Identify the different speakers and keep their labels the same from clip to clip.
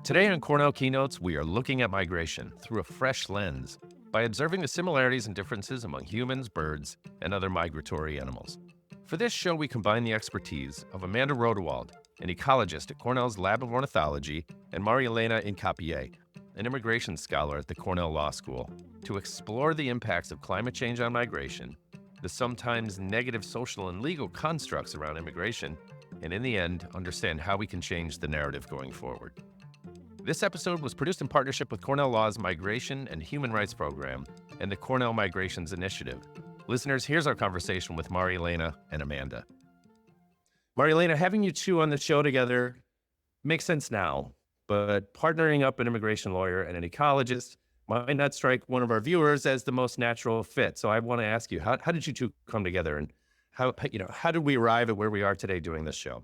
Speaker 1: Today on Cornell Keynotes, we are looking at migration through a fresh lens by observing the similarities and differences among humans, birds, and other migratory animals. For this show, we combine the expertise of Amanda Rodewald, an ecologist at Cornell's Lab of Ornithology, and Marielena Incapié, an immigration scholar at the Cornell Law School, to explore the impacts of climate change on migration, the sometimes negative social and legal constructs around immigration, and in the end, understand how we can change the narrative going forward. This episode was produced in partnership with Cornell Law's Migration and Human Rights Program and the Cornell Migrations Initiative. Listeners, here's our conversation with Marielena and Amanda. Marielena, having you two on the show together makes sense now, but partnering up an immigration lawyer and an ecologist might not strike one of our viewers as the most natural fit. So I want to ask you, how did you two come together, and how did we arrive at where we are today doing this show?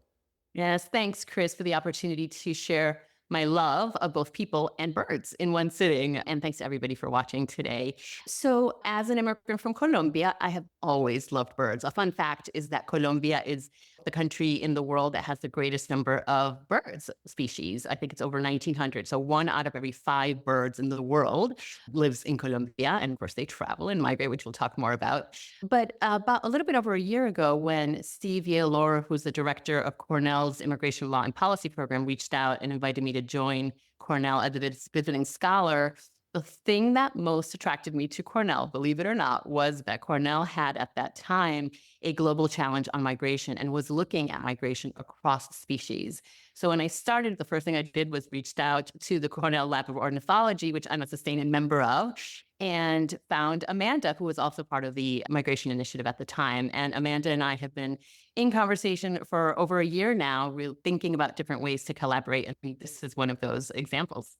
Speaker 2: Yes, thanks, Chris, for the opportunity to share my love of both people and birds in one sitting. And thanks to everybody for watching today. So as an immigrant from Colombia, I have always loved birds. A fun fact is that Colombia is the country in the world that has the greatest number of birds species. I think it's over 1,900. So 1 out of every 5 birds in the world lives in Colombia. And of course, they travel and migrate, which we'll talk more about. But about a little bit over a year ago, when Steve Yale, who's the director of Cornell's Immigration Law and Policy Program, reached out and invited me to join Cornell as a visiting scholar, the thing that most attracted me to Cornell, believe it or not, was that Cornell had at that time a global challenge on migration and was looking at migration across species. So when I started, the first thing I did was reached out to the Cornell Lab of Ornithology, which I'm a sustaining member of, and found Amanda, who was also part of the migration initiative at the time. And Amanda and I have been in conversation for over a year now, really thinking about different ways to collaborate. And I think this is one of those examples.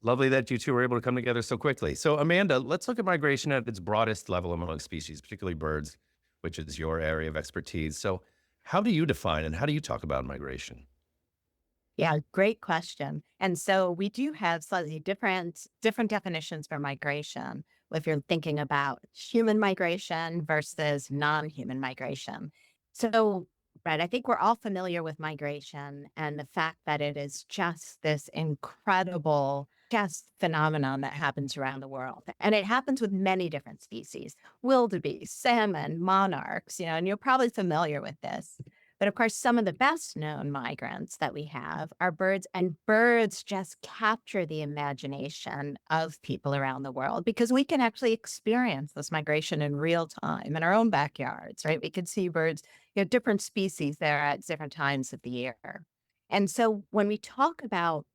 Speaker 1: Lovely that you two were able to come together so quickly. So Amanda, let's look at migration at its broadest level among species, particularly birds, which is your area of expertise. So how do you define and how do you talk about migration?
Speaker 3: Yeah, great question. And so we do have slightly different definitions for migration if you're thinking about human migration versus non-human migration. So, right, I think we're all familiar with migration and the fact that it is just this incredible just phenomenon that happens around the world. And it happens with many different species, wildebeest, salmon, monarchs, and you're probably familiar with this. But of course, some of the best known migrants that we have are birds, and birds just capture the imagination of people around the world because we can actually experience this migration in real time in our own backyards, right? We can see birds, different species there at different times of the year. And so when we talk about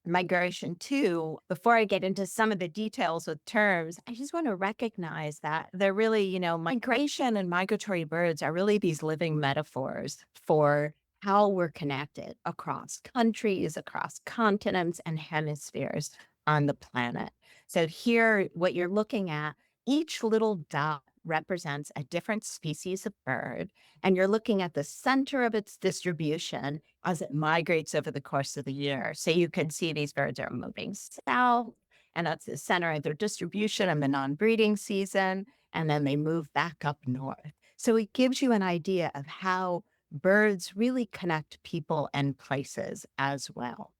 Speaker 3: migration too, before I get into some of the details with terms, I just want to recognize that they're really, migration and migratory birds are really these living metaphors for how we're connected across countries, across continents and hemispheres on the planet. So here, what you're looking at, each little dot represents a different species of bird, and you're looking at the center of its distribution as it migrates over the course of the year. So you can see these birds are moving south, and that's the center of their distribution in the non-breeding season, and then they move back up north. So it gives you an idea of how birds really connect people and places as well.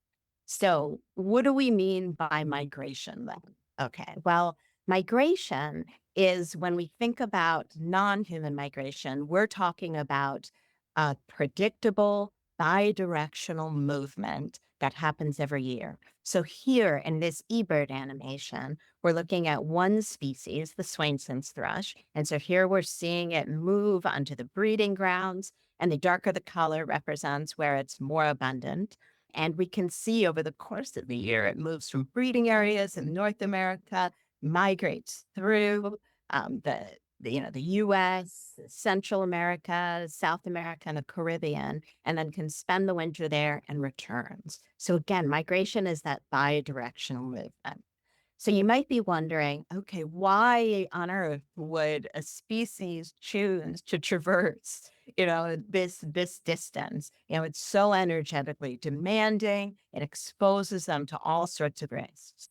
Speaker 3: So what do we mean by migration then? Okay, well, migration is when we think about non-human migration, we're talking about a predictable bidirectional movement that happens every year. So here in this eBird animation, we're looking at one species, the Swainson's thrush. And so here we're seeing it move onto the breeding grounds, and the darker the color represents where it's more abundant. And we can see over the course of the year, it moves from breeding areas in North America, migrates through the U.S., Central America, South America, and the Caribbean, and then can spend the winter there and returns. So again, migration is that bi-directional movement. So you might be wondering, okay, why on earth would a species choose to traverse, this distance? It's so energetically demanding. It exposes them to all sorts of risks.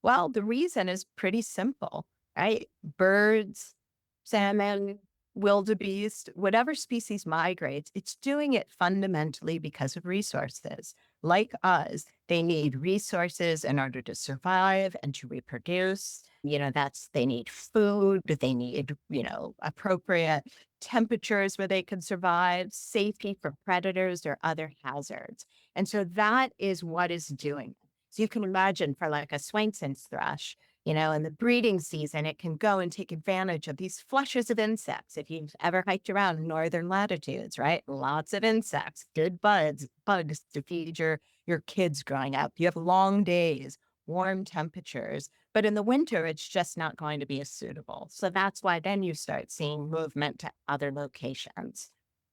Speaker 3: Well, the reason is pretty simple, right? Birds, salmon, wildebeest, whatever species migrates, it's doing it fundamentally because of resources. like us, they need resources in order to survive and to reproduce. They need food, they need, appropriate temperatures where they can survive, safety for predators or other hazards. And so that is what is doing it. So you can imagine for like a Swainson's thrush, in the breeding season, it can go and take advantage of these flushes of insects. If you've ever hiked around northern latitudes, right? Lots of insects, good bugs to feed your kids growing up. You have long days, warm temperatures, but in the winter, it's just not going to be as suitable. So that's why then you start seeing movement to other locations.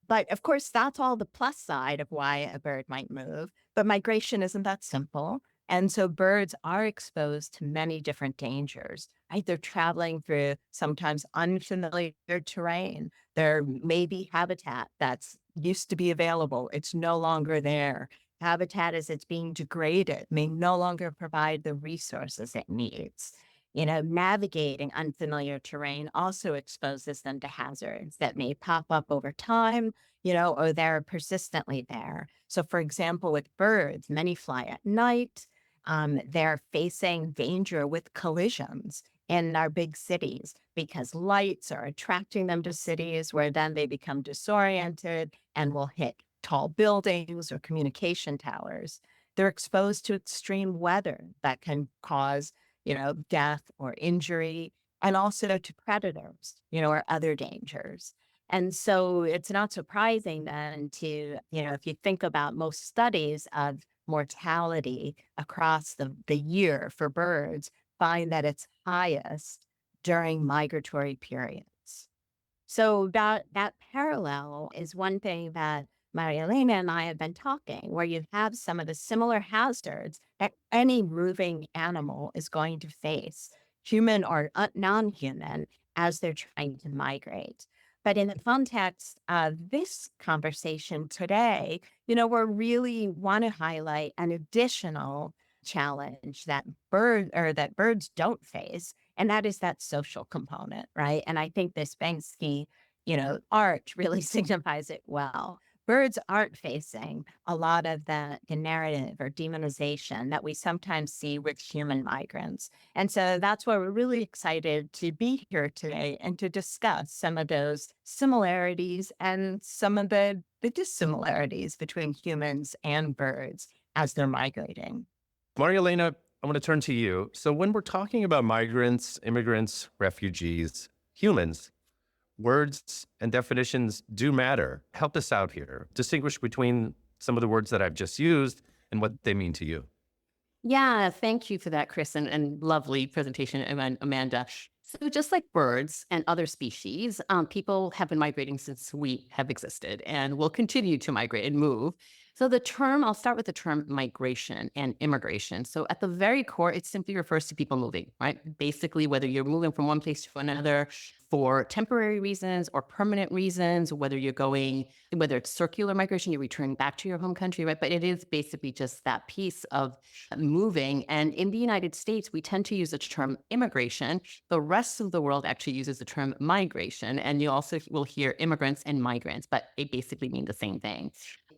Speaker 3: But of course, that's all the plus side of why a bird might move. But migration isn't that simple. And so birds are exposed to many different dangers, right? They're traveling through sometimes unfamiliar terrain. There may be habitat that's used to be available. It's no longer there. Habitat as it's being degraded may no longer provide the resources it needs. Navigating unfamiliar terrain also exposes them to hazards that may pop up over time, or they're persistently there. So, for example, with birds, many fly at night. They're facing danger with collisions in our big cities because lights are attracting them to cities where then they become disoriented and will hit tall buildings or communication towers. They're exposed to extreme weather that can cause, death or injury, and also to predators, or other dangers. And so it's not surprising then to, if you think about most studies of mortality across the year for birds, find that it's highest during migratory periods. So that parallel is one thing that Maria Elena and I have been talking, where you have some of the similar hazards that any moving animal is going to face, human or non-human, as they're trying to migrate. But in the context of this conversation today, we really want to highlight an additional challenge that birds don't face, and that is that social component, right? And I think this Banksy, art really signifies it well. Birds aren't facing a lot of the narrative or demonization that we sometimes see with human migrants. And so that's why we're really excited to be here today and to discuss some of those similarities and some of the dissimilarities between humans and birds as they're migrating.
Speaker 1: Maria Elena, I want to turn to you. So when we're talking about migrants, immigrants, refugees, humans, words and definitions do matter. Help us out here. Distinguish between some of the words that I've just used and what they mean to you.
Speaker 2: Yeah, thank you for that, Chris, and lovely presentation, Amanda. So just like birds and other species, people have been migrating since we have existed and will continue to migrate and move. So I'll start with the term migration and immigration. So at the very core, it simply refers to people moving, right? Basically, whether you're moving from one place to another for temporary reasons or permanent reasons, whether it's circular migration, you're returning back to your home country, right? But it is basically just that piece of moving. And in the United States, we tend to use the term immigration. The rest of the world actually uses the term migration. And you also will hear immigrants and migrants, but they basically mean the same thing.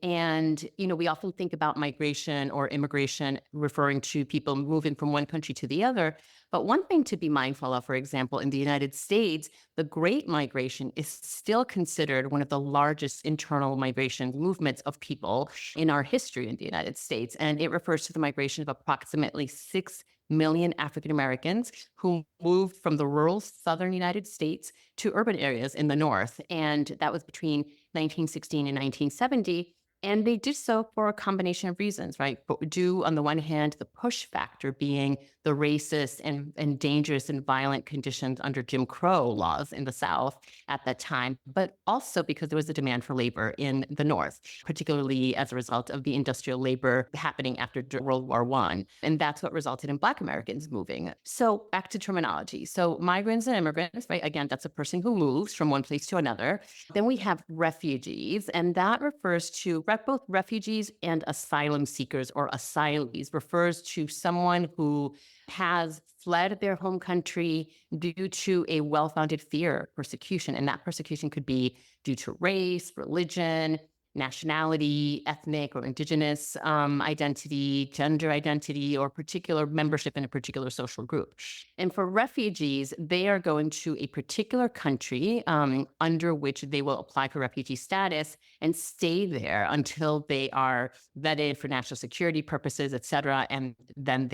Speaker 2: And, we often think about migration or immigration referring to people moving from one country to the other. But one thing to be mindful of, for example, in the United States, the Great Migration is still considered one of the largest internal migration movements of people in our history in the United States. And it refers to the migration of approximately 6 million African Americans who moved from the rural southern United States to urban areas in the North. And that was between 1916 and 1970. And they did so for a combination of reasons, right? But due, on the one hand, the push factor being the racist and dangerous and violent conditions under Jim Crow laws in the South at that time, but also because there was a demand for labor in the North, particularly as a result of the industrial labor happening after World War I. And that's what resulted in Black Americans moving. So back to terminology. So migrants and immigrants, right? Again, that's a person who moves from one place to another. Then we have refugees, and that refers to both refugees and asylum seekers or asylees, refers to someone who has fled their home country due to a well-founded fear of persecution. And that persecution could be due to race, religion, nationality, ethnic or indigenous identity, gender identity, or particular membership in a particular social group. And for refugees, they are going to a particular country under which they will apply for refugee status and stay there until they are vetted for national security purposes, et cetera. And then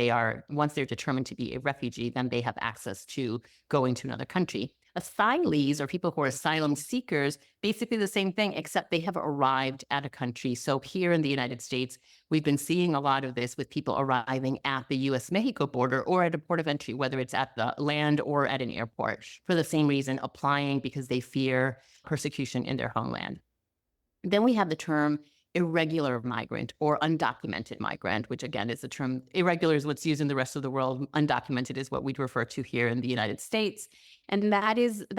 Speaker 2: once they're determined to be a refugee, then they have access to going to another country. Asylees, or people who are asylum seekers, basically the same thing, except they have arrived at a country. So here in the United States, we've been seeing a lot of this with people arriving at the US-Mexico border or at a port of entry, whether it's at the land or at an airport, for the same reason, applying because they fear persecution in their homeland. Then we have the term irregular migrant or undocumented migrant, which again is the term. Irregular is what's used in the rest of the world. Undocumented is what we'd refer to here in the United States. And that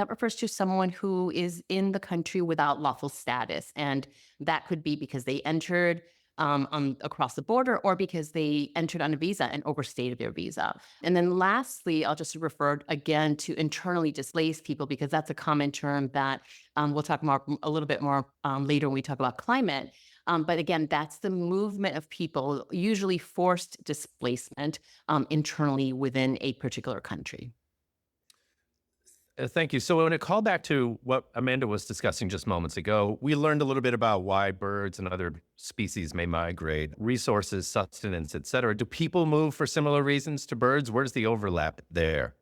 Speaker 2: refers to someone who is in the country without lawful status. And that could be because they entered across the border or because they entered on a visa and overstayed their visa. And then lastly, I'll just refer again to internally displaced people, because that's a common term that we'll talk a little bit more later when we talk about climate. But again, that's the movement of people, usually forced displacement internally within a particular country.
Speaker 1: Thank you. So when it called back to what Amanda was discussing just moments ago, we learned a little bit about why birds and other species may migrate, resources, sustenance, et cetera. Do people move for similar reasons to birds? Where's the overlap there?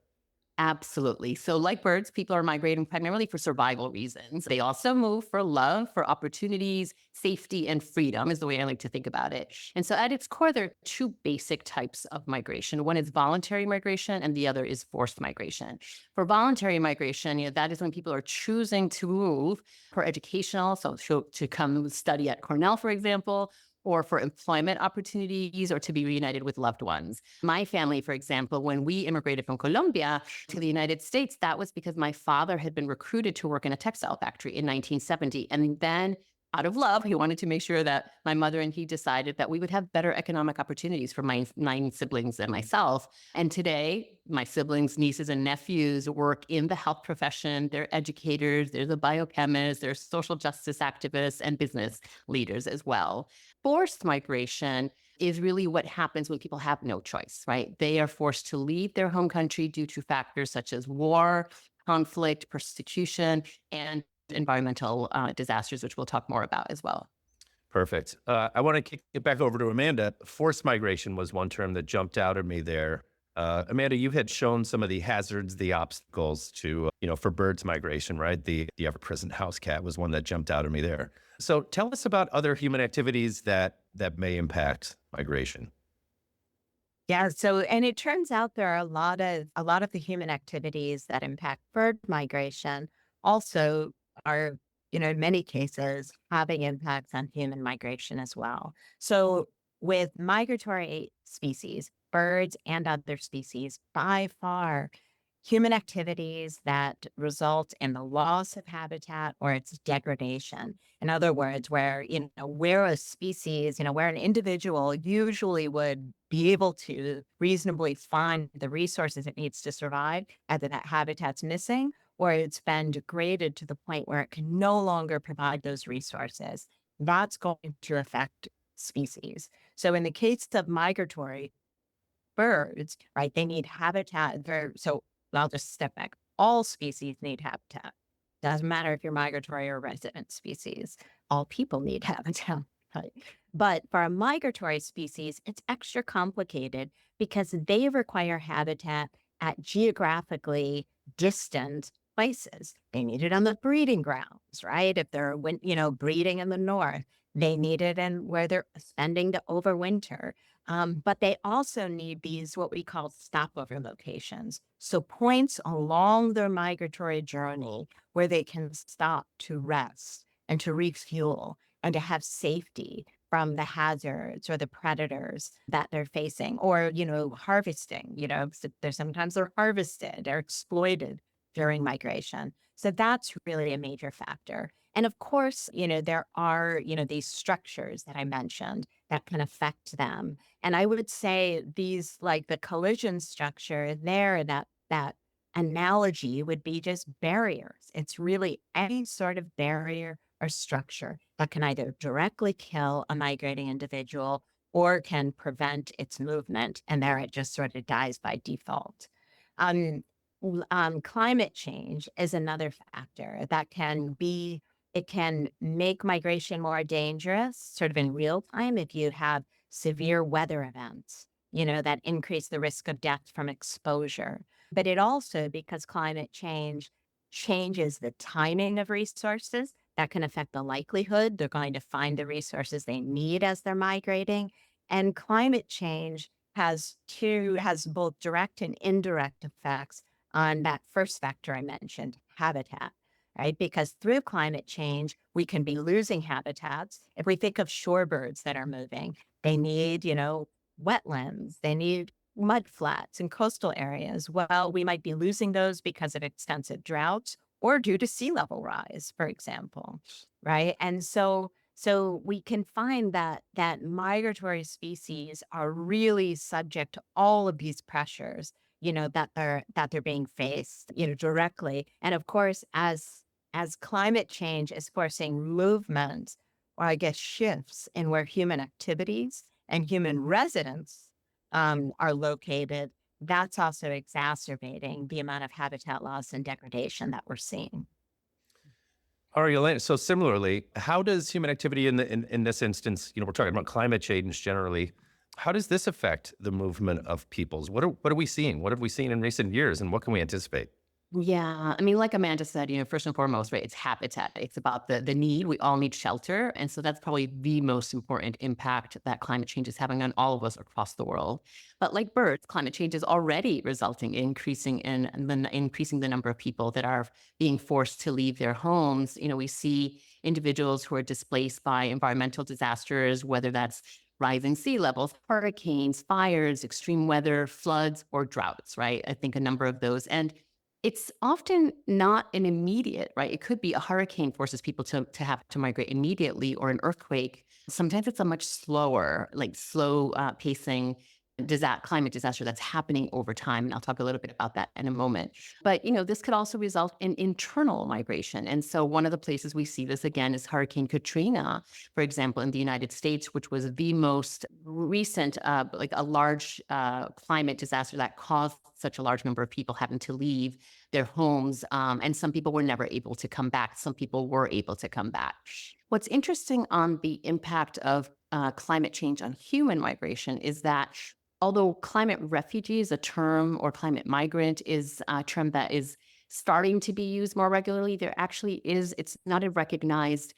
Speaker 2: Absolutely. So like birds, people are migrating primarily for survival reasons. They also move for love, for opportunities, safety, and freedom is the way I like to think about it. And so at its core, there are two basic types of migration. One is voluntary migration and the other is forced migration. For voluntary migration, that is when people are choosing to move for educational, so to come study at Cornell, for example, or for employment opportunities, or to be reunited with loved ones. My family, for example, when we immigrated from Colombia to the United States, that was because my father had been recruited to work in a textile factory in 1970. And then out of love, he wanted to make sure that my mother and he decided that we would have better economic opportunities for my 9 siblings and myself. And today, my siblings, nieces, and nephews work in the health profession. They're educators, they're the biochemists, they're social justice activists, and business leaders as well. Forced migration is really what happens when people have no choice, right? They are forced to leave their home country due to factors such as war, conflict, persecution, and environmental disasters, which we'll talk more about as well.
Speaker 1: Perfect. I want to kick it back over to Amanda. Forced migration was one term that jumped out at me there. Amanda, you had shown some of the hazards, the obstacles to, for birds migration, right? The ever-present house cat was one that jumped out at me there. So tell us about other human activities that may impact migration.
Speaker 3: Yeah. So, and it turns out there are a lot of the human activities that impact bird migration also are, in many cases having impacts on human migration as well. So with migratory species, birds and other species, by far, human activities that result in the loss of habitat or its degradation. In other words, where a species, where an individual usually would be able to reasonably find the resources it needs to survive, either that habitat's missing or it's been degraded to the point where it can no longer provide those resources, that's going to affect species. So in the case of migratory birds, right, they need habitat. So I'll just step back. All species need habitat. Doesn't matter if you're migratory or resident species. All people need habitat. Right? But for a migratory species, it's extra complicated because they require habitat at geographically distant places. They need it on the breeding grounds, right? If they're, breeding in the north, they need it in where they're spending the overwinter. But they also need these, what we call stopover locations. So points along their migratory journey where they can stop to rest and to refuel and to have safety from the hazards or the predators that they're facing, or, harvesting, sometimes they're harvested or exploited during migration. So that's really a major factor. And of course, there are, these structures that I mentioned that can affect them. And I would say these, like the collision structure there, that analogy would be just barriers. It's really any sort of barrier or structure that can either directly kill a migrating individual or can prevent its movement. And there it just sort of dies by default. Um, Climate change is another factor that can be, it can make migration more dangerous, sort of in real time, if you have severe weather events, that increase the risk of death from exposure. But it also, because climate change changes the timing of resources, that can affect the likelihood they're going to find the resources they need as they're migrating. And climate change has both direct and indirect effects on that first factor I mentioned, habitat, right? Because through climate change, we can be losing habitats. If we think of shorebirds that are moving, they need, wetlands, they need mud flats and coastal areas. Well, we might be losing those because of extensive droughts or due to sea level rise, for example, right? And so we can find that migratory species are really subject to all of these pressures, that they're being faced, directly. And of course, as climate change is forcing movement, or I guess shifts in where human activities and human residents are located, that's also exacerbating the amount of habitat loss and degradation that we're seeing.
Speaker 1: All right, Elaine. So similarly, how does human activity in this instance, we're talking about climate change generally, how does this affect the movement of peoples? What are we seeing? What have we seen in recent years, and what can we anticipate?
Speaker 2: Yeah. I mean, like Amanda said, first and foremost, right, it's habitat. It's about the need. We all need shelter. And so that's probably the most important impact that climate change is having on all of us across the world. But like birds, climate change is already resulting in increasing the number of people that are being forced to leave their homes. We see individuals who are displaced by environmental disasters, whether that's rising sea levels, hurricanes, fires, extreme weather, floods, or droughts, right? I think a number of those. And it's often not an immediate, right? It could be a hurricane forces people to have to migrate immediately, or an earthquake. Sometimes it's a much slower, like slow pacing climate disaster that's happening over time. And I'll talk a little bit about that in a moment. But, this could also result in internal migration. And so one of the places we see this again is Hurricane Katrina, for example, in the United States, which was the most recent, like a large climate disaster that caused such a large number of people having to leave their homes. And some people were never able to come back. Some people were able to come back. What's interesting on the impact of climate change on human migration is that although climate refugee is a term, or climate migrant is a term that is starting to be used more regularly, it's not a recognized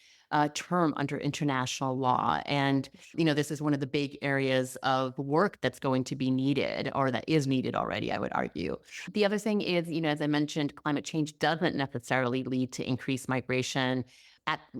Speaker 2: term under international law. And, this is one of the big areas of work that's going to be needed, or that is needed already, I would argue. The other thing is, as I mentioned, climate change doesn't necessarily lead to increased migration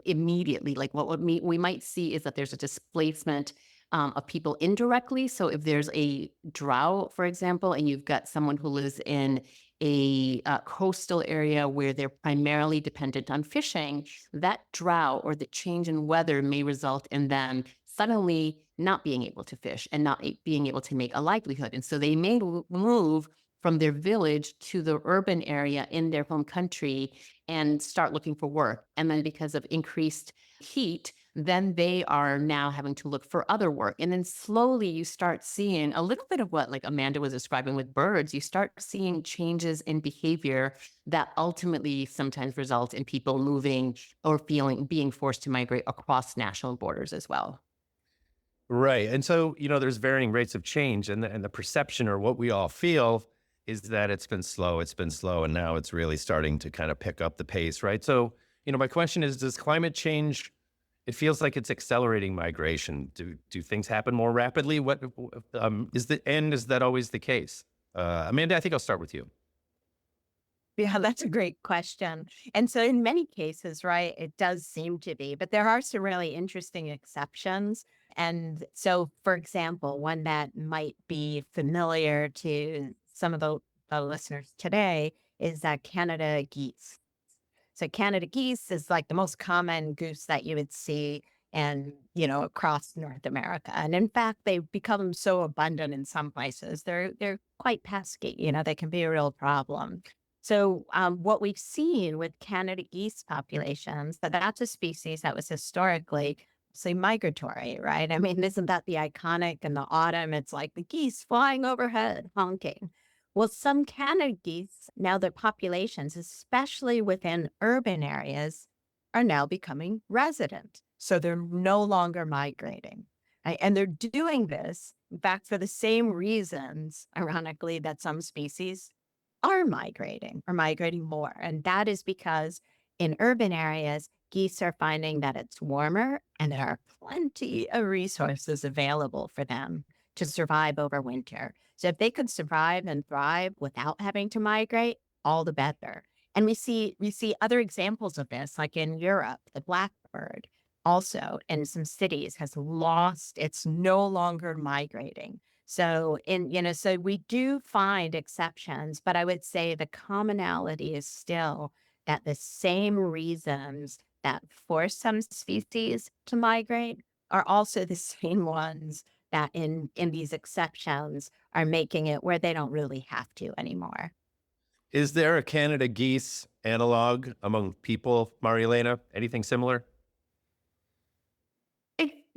Speaker 2: immediately. Like what we might see is that there's a displacement of people indirectly. So if there's a drought, for example, and you've got someone who lives in a coastal area where they're primarily dependent on fishing, that drought or the change in weather may result in them suddenly not being able to fish and not being able to make a livelihood. And so they may move from their village to the urban area in their home country and start looking for work. And then because of increased heat, then they are now having to look for other work. And then slowly you start seeing a little bit of what like Amanda was describing with birds. You start seeing changes in behavior that ultimately sometimes result in people moving or being forced to migrate across national borders as well.
Speaker 1: Right. And so, there's varying rates of change, and the perception, or what we all feel, is that it's been slow, and now it's really starting to kind of pick up the pace, right? So, my question is, does climate change, it feels like it's accelerating migration. Do things happen more rapidly? What is that always the case? Amanda, I think I'll start with you.
Speaker 3: Yeah, that's a great question. And so in many cases, right, it does seem to be, but there are some really interesting exceptions. And so, for example, one that might be familiar to some of the listeners today is that Canada geese. So Canada geese is like the most common goose that you would see and, across North America. And in fact, they've become so abundant in some places. They're quite pesky, they can be a real problem. So what we've seen with Canada geese populations, that's a species that was historically, say, migratory, right? I mean, isn't that the iconic in the autumn? It's like the geese flying overhead, honking. Well, some Canada geese, now their populations, especially within urban areas, are now becoming resident. So they're no longer migrating. Right? And they're doing this, in fact, for the same reasons, ironically, that some species are migrating or migrating more. And that is because in urban areas, geese are finding that it's warmer and there are plenty of resources available for them to survive over winter. So if they could survive and thrive without having to migrate, all the better. And we see other examples of this, like in Europe, the blackbird also in some cities has lost, it's no longer migrating. So so we do find exceptions, but I would say the commonality is still that the same reasons that force some species to migrate are also the same ones that in these exceptions are making it where they don't really have to anymore.
Speaker 1: Is there a Canada geese analog among people, Marielena? Anything similar?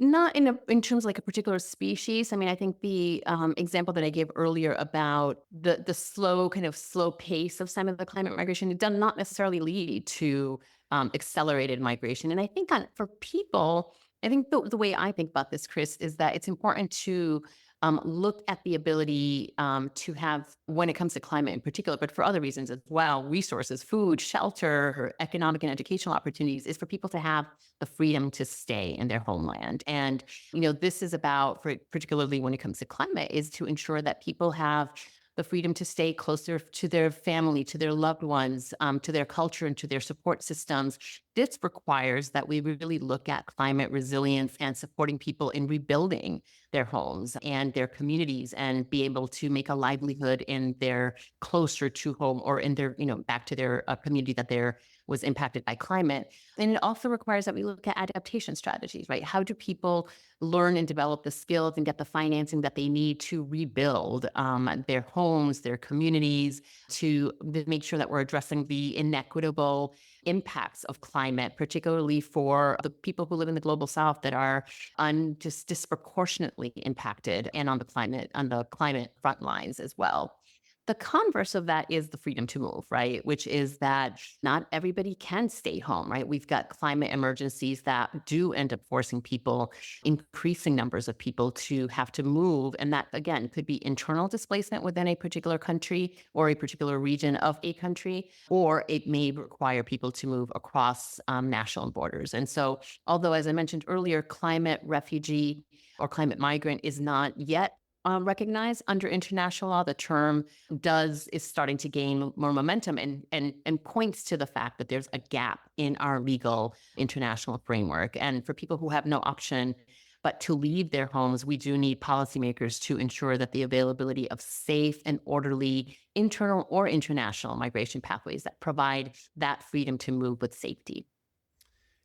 Speaker 2: Not in terms of like a particular species. I mean, I think the example that I gave earlier about the slow kind of slow pace of some of the climate migration, it does not necessarily lead to accelerated migration. And I think for people, I think the way I think about this, Chris, is that it's important to look at the ability to have, when it comes to climate in particular, but for other reasons as well, resources, food, shelter, economic and educational opportunities, is for people to have the freedom to stay in their homeland. And, this is about, particularly when it comes to climate, is to ensure that people have the freedom to stay closer to their family, to their loved ones, to their culture, and to their support systems. This requires that we really look at climate resilience and supporting people in rebuilding their homes and their communities and be able to make a livelihood in their closer to home or in their, back to their community that was impacted by climate. And it also requires that we look at adaptation strategies, right? How do people learn and develop the skills and get the financing that they need to rebuild their homes, their communities, to make sure that we're addressing the inequitable impacts of climate, particularly for the people who live in the global south that are just disproportionately impacted, and on the climate front lines as well. The converse of that is the freedom to move, right? Which is that not everybody can stay home, right? We've got climate emergencies that do end up forcing people, increasing numbers of people, to have to move. And that, again, could be internal displacement within a particular country or a particular region of a country, or it may require people to move across national borders. And so, although, as I mentioned earlier, climate refugee or climate migrant is not yet recognized under international law, the term is starting to gain more momentum, and points to the fact that there's a gap in our legal international framework. And for people who have no option but to leave their homes, we do need policymakers to ensure that the availability of safe and orderly internal or international migration pathways that provide that freedom to move with safety.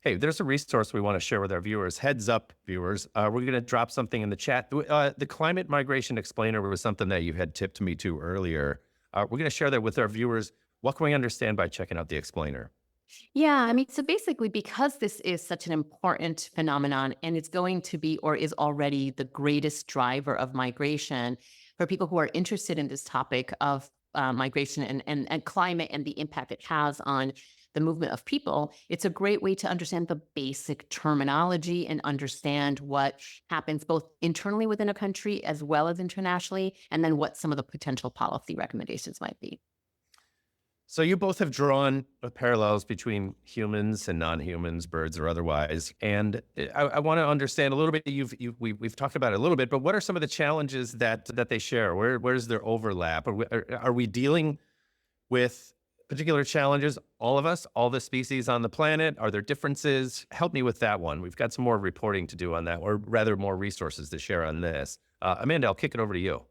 Speaker 1: Hey, there's a resource we want to share with our viewers. Heads up, viewers. We're going to drop something in the chat. The Climate Migration Explainer was something that you had tipped me to earlier. We're going to share that with our viewers. What can we understand by checking out the explainer?
Speaker 2: Yeah, I mean, so basically, because this is such an important phenomenon and it's going to be, or is already, the greatest driver of migration, for people who are interested in this topic of migration and climate and the impact it has on the movement of people, it's a great way to understand the basic terminology and understand what happens both internally within a country as well as internationally, and then what some of the potential policy recommendations might be.
Speaker 1: So you both have drawn parallels between humans and non-humans, birds or otherwise. And I want to understand a little bit. We've talked about it a little bit, but what are some of the challenges that they share? Where's their overlap? Are we dealing with particular challenges, all of us, all the species on the planet? Are there differences? Help me with that one. We've got some more reporting to do on that, or rather more resources to share on this. Amanda, I'll kick it over to you.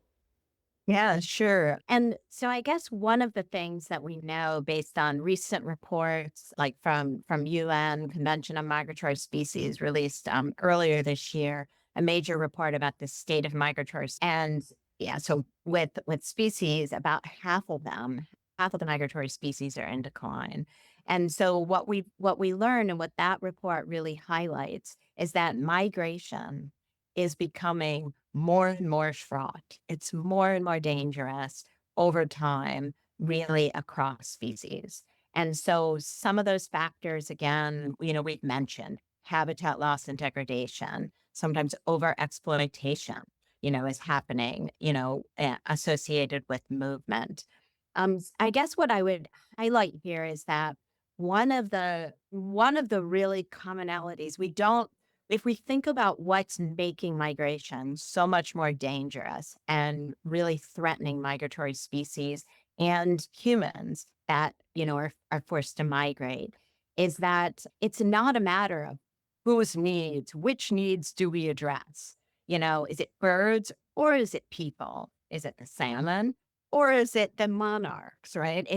Speaker 3: Yeah, sure. And so I guess one of the things that we know based on recent reports, like from UN Convention on Migratory Species released earlier this year, a major report about the state of migratory. And yeah, so with species, about half of them half of the migratory species are in decline. And so what we learn and what that report really highlights is that migration is becoming more and more fraught. It's more and more dangerous over time, really across species. And so some of those factors, again, we've mentioned habitat loss and degradation, sometimes over exploitation, is happening, associated with movement. I guess what I would highlight here is that one of the really commonalities we don't if we think about what's making migration so much more dangerous and really threatening migratory species and humans that are forced to migrate, is that it's not a matter of whose needs, which needs do we address? Is it birds or is it people? Is it the salmon or is it the monarchs, right?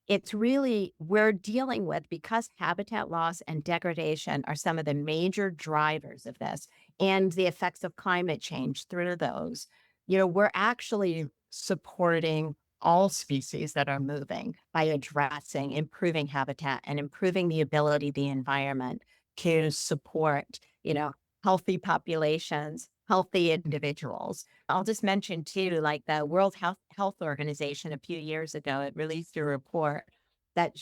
Speaker 3: It's really, we're dealing with, because habitat loss and degradation are some of the major drivers of this and the effects of climate change through those, we're actually supporting all species that are moving by addressing, improving habitat and improving the ability of the environment to support, healthy populations, healthy individuals. I'll just mention too, like the World Health Organization a few years ago, it released a report that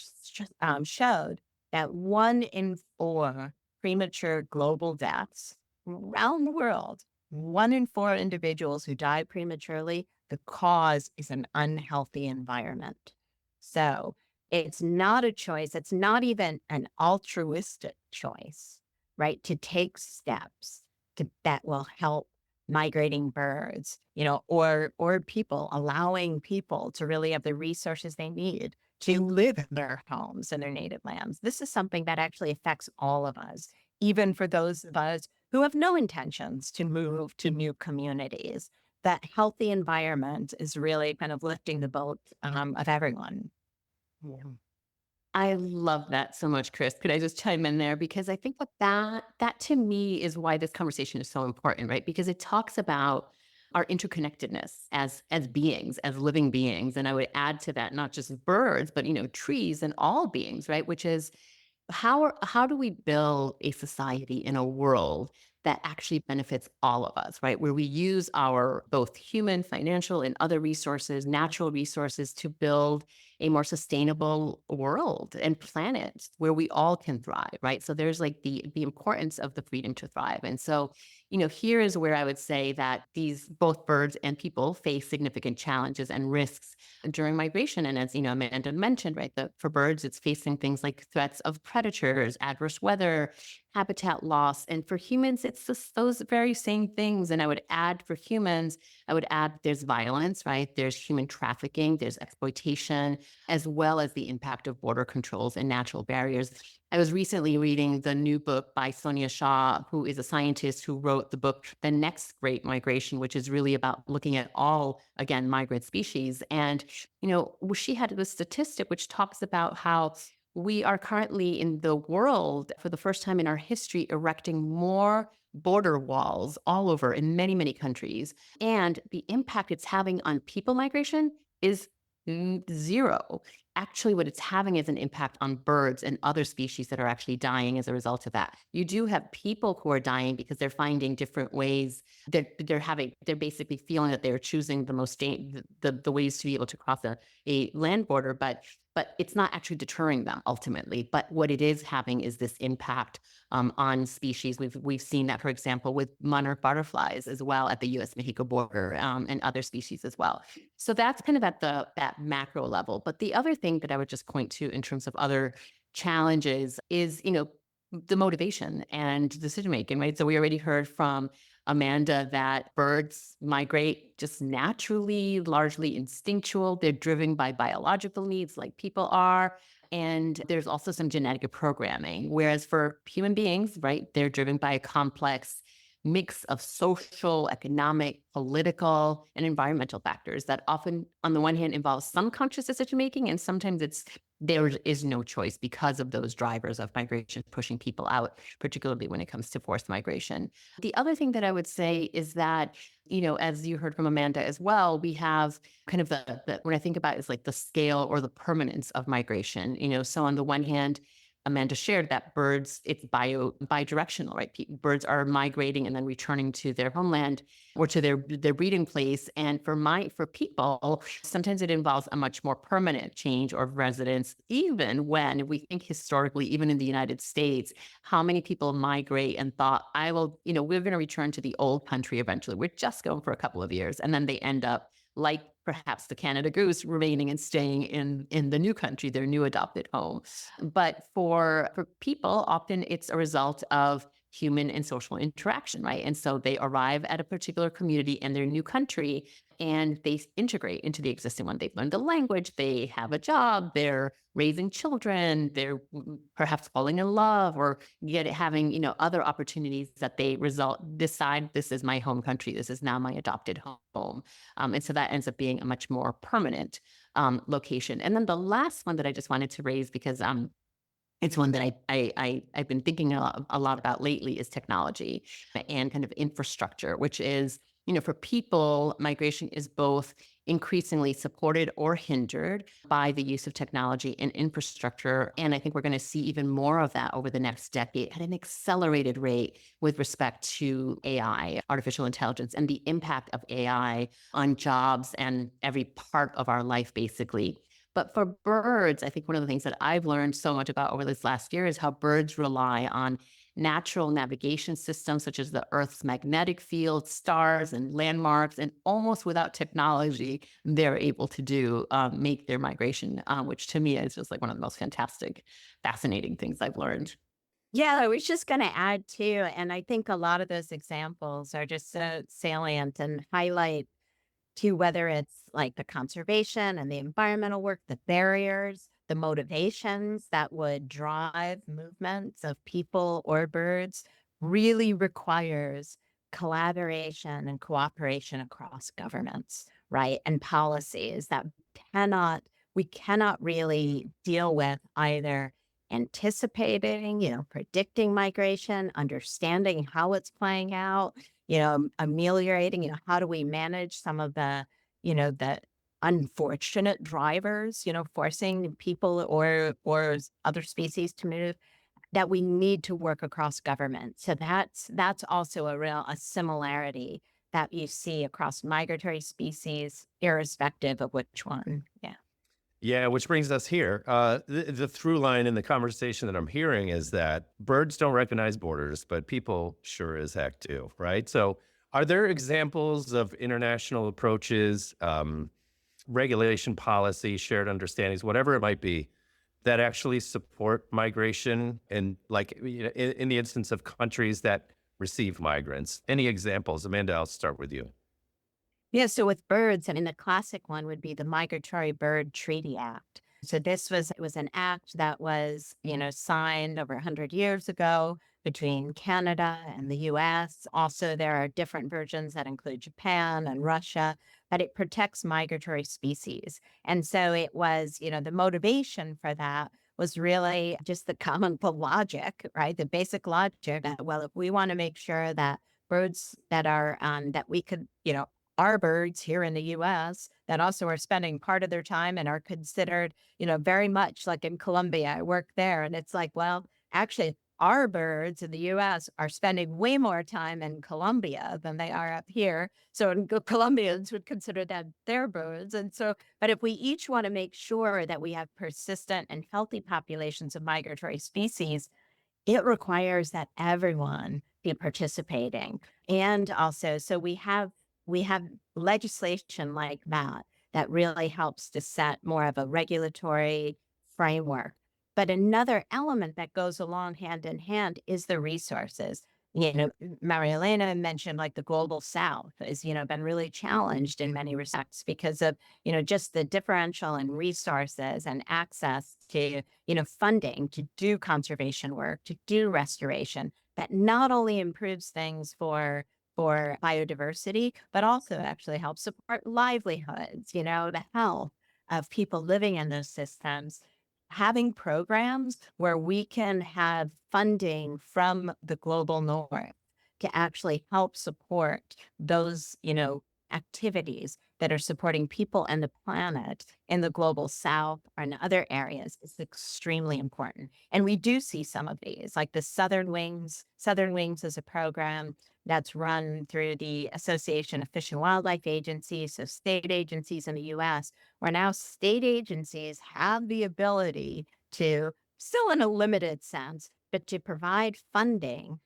Speaker 3: showed that 1 in 4 premature global deaths around the world, 1 in 4 individuals who die prematurely, the cause is an unhealthy environment. So it's not a choice. It's not even an altruistic choice, right? To take steps that will help migrating birds, or people, allowing people to really have the resources they need to live in their homes and their native lands. This is something that actually affects all of us, even for those of us who have no intentions to move to new communities. That healthy environment is really kind of lifting the boat of everyone. Yeah.
Speaker 2: I love that so much, Chris. Could I just chime in there? Because I think that to me is why this conversation is so important, right? Because it talks about our interconnectedness as beings, as living beings. And I would add to that not just birds, but trees and all beings, right? Which is how do we build a society in a world that actually benefits all of us, right? Where we use our both human, financial, and other resources, natural resources, to build a more sustainable world and planet where we all can thrive, right? So there's like the importance of the freedom to thrive. And so, here is where I would say that these both birds and people face significant challenges and risks during migration. And as Amanda mentioned, right, for birds, it's facing things like threats of predators, adverse weather, habitat loss. And for humans, it's just those very same things. And I would add, for humans, there's violence, right? There's human trafficking, there's exploitation, as well as the impact of border controls and natural barriers. I was recently reading the new book by Sonia Shaw, who is a scientist who wrote the book, The Next Great Migration, which is really about looking at all, again, migrant species. And, she had a statistic which talks about how we are currently in the world, for the first time in our history, erecting more border walls all over in many, many countries. And the impact it's having on people migration is zero. Actually, what it's having is an impact on birds and other species that are actually dying as a result of that. You do have people who are dying because they're finding different ways. They're basically feeling that they're choosing the most the ways to be able to cross a land border, but it's not actually deterring them ultimately. But what it is having is this impact on species. We've seen that, for example, with monarch butterflies as well at the U.S.-Mexico border, and other species as well. So that's kind of at that macro level. But the other thing that I would just point to in terms of other challenges is, the motivation and decision making, right? So we already heard from Amanda that birds migrate just naturally, largely instinctual. They're driven by biological needs like people are. And there's also some genetic programming. Whereas for human beings, right, they're driven by a complex mix of social, economic, political, and environmental factors that often, on the one hand, involves some conscious decision making, and sometimes it's there is no choice because of those drivers of migration pushing people out, particularly when it comes to forced migration. The other thing that I would say is that, as you heard from Amanda as well, we have kind of when I think about is like the scale or the permanence of migration. So on the one hand, Amanda shared that birds, it's bidirectional, right? Birds are migrating and then returning to their homeland or to their breeding place. And for people, sometimes it involves a much more permanent change of residence, even when we think historically, even in the United States, how many people migrate and thought, we're going to return to the old country eventually. We're just going for a couple of years. And then they end up like perhaps the Canada goose, remaining and staying in the new country, their new adopted home. But for people, often it's a result of human and social interaction, right? And so they arrive at a particular community in their new country and they integrate into the existing one. They've learned the language, they have a job, they're raising children, they're perhaps falling in love or having, other opportunities that they decide this is my home country, this is now my adopted home. And so that ends up being a much more permanent location. And then the last one that I just wanted to raise, because it's one that I've been thinking a lot about lately, is technology and kind of infrastructure, which is, for people, migration is both increasingly supported or hindered by the use of technology and infrastructure. And I think we're going to see even more of that over the next decade at an accelerated rate with respect to AI, artificial intelligence, and the impact of AI on jobs and every part of our life, basically. But for birds, I think one of the things that I've learned so much about over this last year is how birds rely on natural navigation systems, such as the Earth's magnetic field, stars, and landmarks. And almost without technology, they're able to make their migration, which to me is just like one of the most fantastic, fascinating things I've learned.
Speaker 3: Yeah, I was just going to add too, and I think a lot of those examples are just so salient and highlight to whether it's like the conservation and the environmental work, the barriers, the motivations that would drive movements of people or birds really requires collaboration and cooperation across governments, right? And policies that cannot, we cannot really deal with either anticipating, predicting migration, understanding how it's playing out, ameliorating, how do we manage some of the unfortunate drivers, forcing people or other species to move, that we need to work across government. So that's also a similarity that you see across migratory species, irrespective of which one. Yeah.
Speaker 1: Yeah, which brings us here. The through line in the conversation that I'm hearing is that birds don't recognize borders, but people sure as heck do, right? So, are there examples of international approaches, regulation policy, shared understandings, whatever it might be, that actually support migration and, like, in the instance of countries that receive migrants? Any examples? Amanda, I'll start with you.
Speaker 3: Yeah, so with birds, I mean, the classic one would be the Migratory Bird Treaty Act. So it was an act that was, signed over 100 years ago between Canada and the US. Also, there are different versions that include Japan and Russia, but it protects migratory species. And so it was, the motivation for that was really just the logic, right? The basic logic that, well, if we want to make sure that birds that are, that we could, our birds here in the US that also are spending part of their time and are considered, very much like in Colombia. I work there and it's like, well, actually, our birds in the US are spending way more time in Colombia than they are up here. So Colombians would consider that their birds. And so, but if we each want to make sure that we have persistent and healthy populations of migratory species, it requires that everyone be participating. And also, so we have legislation like that that really helps to set more of a regulatory framework. But another element that goes along hand in hand is the resources. Maria Elena mentioned like the global south is, been really challenged in many respects because of, just the differential in resources and access to, funding to do conservation work, to do restoration that not only improves things for biodiversity, but also actually helps support livelihoods, the health of people living in those systems. having programs where we can have funding from the global north to actually help support those, activities that are supporting people and the planet in the global south or in other areas is extremely important. And we do see some of these, like the Southern Wings. Southern Wings is a program that's run through the Association of Fish and Wildlife Agencies, so state agencies in the US, where now state agencies have the ability to, still in a limited sense, but to provide funding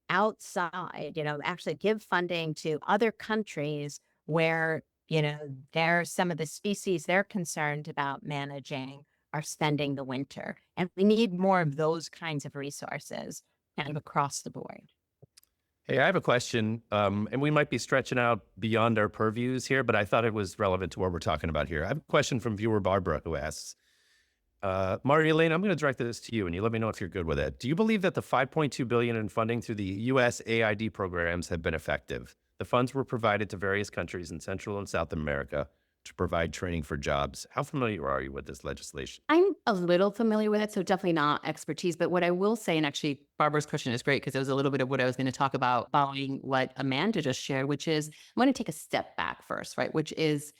Speaker 3: outside, actually give funding to other countries where, there some of the species they're concerned about managing are spending the winter. And we need more of those kinds of resources kind of across the board.
Speaker 1: Hey, I have a question, and we might be stretching out beyond our purviews here, but I thought it was relevant to what we're talking about here. I have a question from viewer Barbara who asks, Maria-Elena, I'm going to direct this to you, and you let me know if you're good with it. Do you believe that the $5.2 billion in funding through the U.S. AID programs have been effective? The funds were provided to various countries in Central and South America to provide training for jobs. How familiar are you with this legislation?
Speaker 2: I'm a little familiar with it, so definitely not expertise. But what I will say, and actually Barbara's question is great because it was a little bit of what I was going to talk about following what Amanda just shared, which is I'm going to take a step back first, right? Which is,